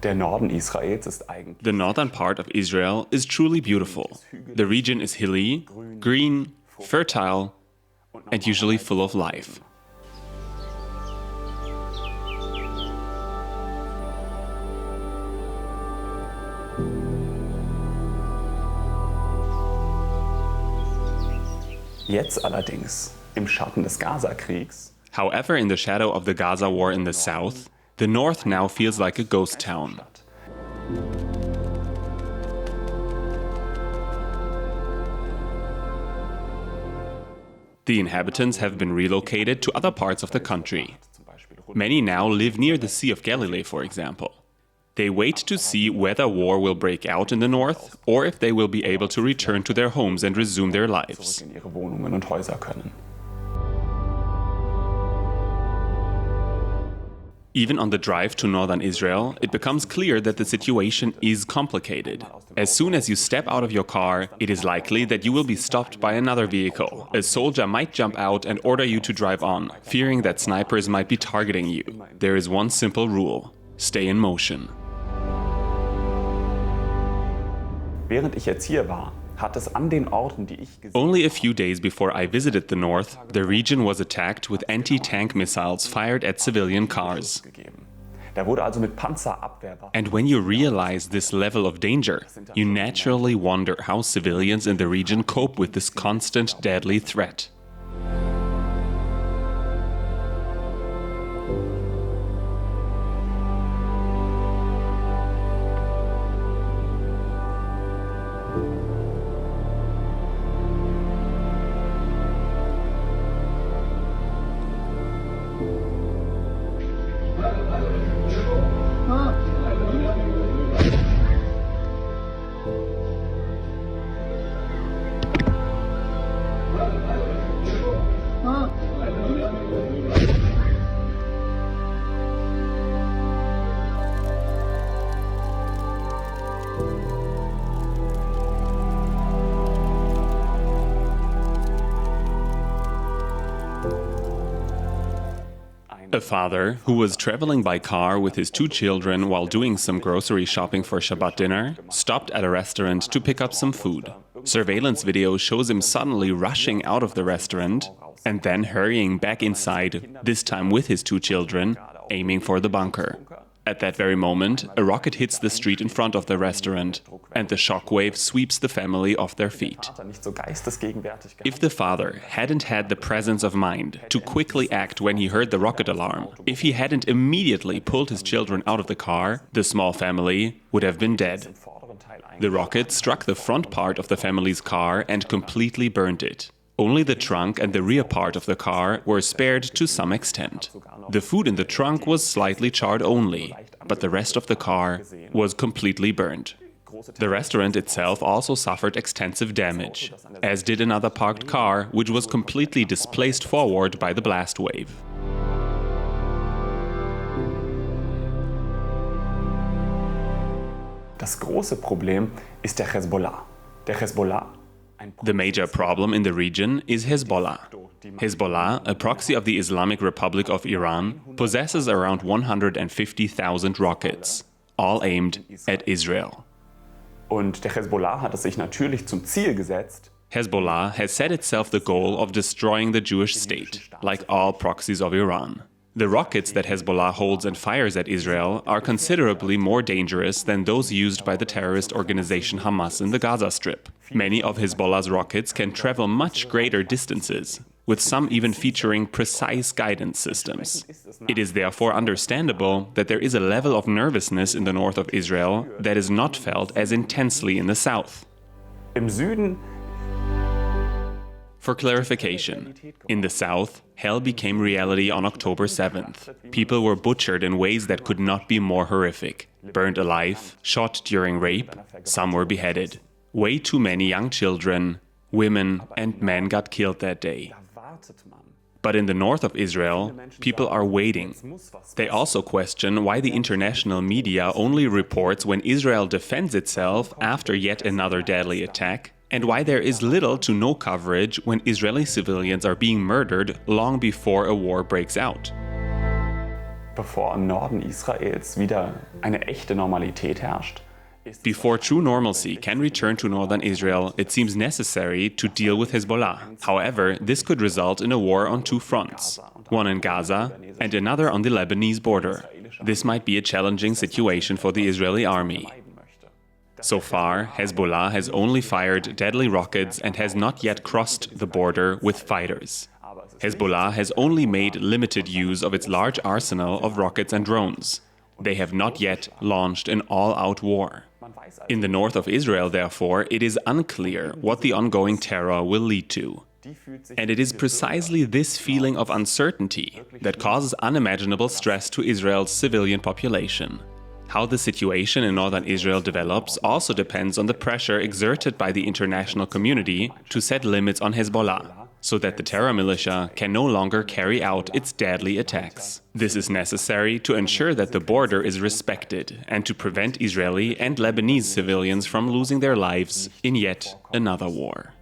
The northern part of Israel is truly beautiful. The region is hilly, green, fertile, and usually full of life. Jetzt allerdings, im Schatten des Gazakriegs. However, in the shadow of the Gaza war in the south, the north now feels like a ghost town. The inhabitants have been relocated to other parts of the country. Many now live near the Sea of Galilee, for example. They wait to see whether war will break out in the north or if they will be able to return to their homes and resume their lives. Even on the drive to northern Israel, it becomes clear that the situation is complicated. As soon as you step out of your car, it is likely that you will be stopped by another vehicle. A soldier might jump out and order you to drive on, fearing that snipers might be targeting you. There is one simple rule: stay in motion. Während ich jetzt hier war, hat es an den Orten, die ich gesehen habe, Only a few days before I visited the north, the region was attacked with anti-tank missiles fired at civilian cars. gegeben. Da wurde also mit Panzerabwehrwaffen. And when you realize this level of danger, you naturally wonder how civilians in the region cope with this constant deadly threat. A father, who was traveling by car with his two children while doing some grocery shopping for Shabbat dinner, stopped at a restaurant to pick up some food. Surveillance video shows him suddenly rushing out of the restaurant and then hurrying back inside, this time with his two children, aiming for the bunker. At that very moment, a rocket hits the street in front of the restaurant, and the shockwave sweeps the family off their feet. If the father hadn't had the presence of mind to quickly act when he heard the rocket alarm, if he hadn't immediately pulled his children out of the car, the small family would have been dead. The rocket struck the front part of the family's car and completely burned it. Only the trunk and the rear part of the car were spared to some extent. The food in the trunk was slightly charred only, but the rest of the car was completely burned. The restaurant itself also suffered extensive damage, as did another parked car, which was completely displaced forward by the blast wave. Das große Problem ist der Hezbollah. Der Hezbollah. The major problem in the region is Hezbollah. Hezbollah, a proxy of the Islamic Republic of Iran, possesses around 150,000 rockets, all aimed at Israel. Und der Hezbollah hat es sich natürlich zum Ziel gesetzt, Hezbollah has set itself the goal of destroying the Jewish state, like all proxies of Iran. The rockets that Hezbollah holds and fires at Israel are considerably more dangerous than those used by the terrorist organization Hamas in the Gaza Strip. Many of Hezbollah's rockets can travel much greater distances, with some even featuring precise guidance systems. It is therefore understandable that there is a level of nervousness in the north of Israel that is not felt as intensely in the south. im Süden. For clarification, in the south, hell became reality on October 7th. People were butchered in ways that could not be more horrific. Burned alive, shot during rape, some were beheaded. Way too many young children, women, and men got killed that day. But in the north of Israel, people are waiting. They also question why the international media only reports when Israel defends itself after yet another deadly attack, and why there is little to no coverage when Israeli civilians are being murdered long before a war breaks out. Bevor im Norden Israels wieder eine echte Normalität herrscht, Before true normalcy can return to northern Israel, it seems necessary to deal with Hezbollah. However, this could result in a war on two fronts, one in Gaza and another on the Lebanese border. This might be a challenging situation for the Israeli army. So far, Hezbollah has only fired deadly rockets and has not yet crossed the border with fighters. Hezbollah has only made limited use of its large arsenal of rockets and drones. They have not yet launched an all-out war. In the north of Israel, therefore, it is unclear what the ongoing terror will lead to. And it is precisely this feeling of uncertainty that causes unimaginable stress to Israel's civilian population. How the situation in northern Israel develops also depends on the pressure exerted by the international community to set limits on Hezbollah, so that the terror militia can no longer carry out its deadly attacks. This is necessary to ensure that the border is respected and to prevent Israeli and Lebanese civilians from losing their lives in yet another war.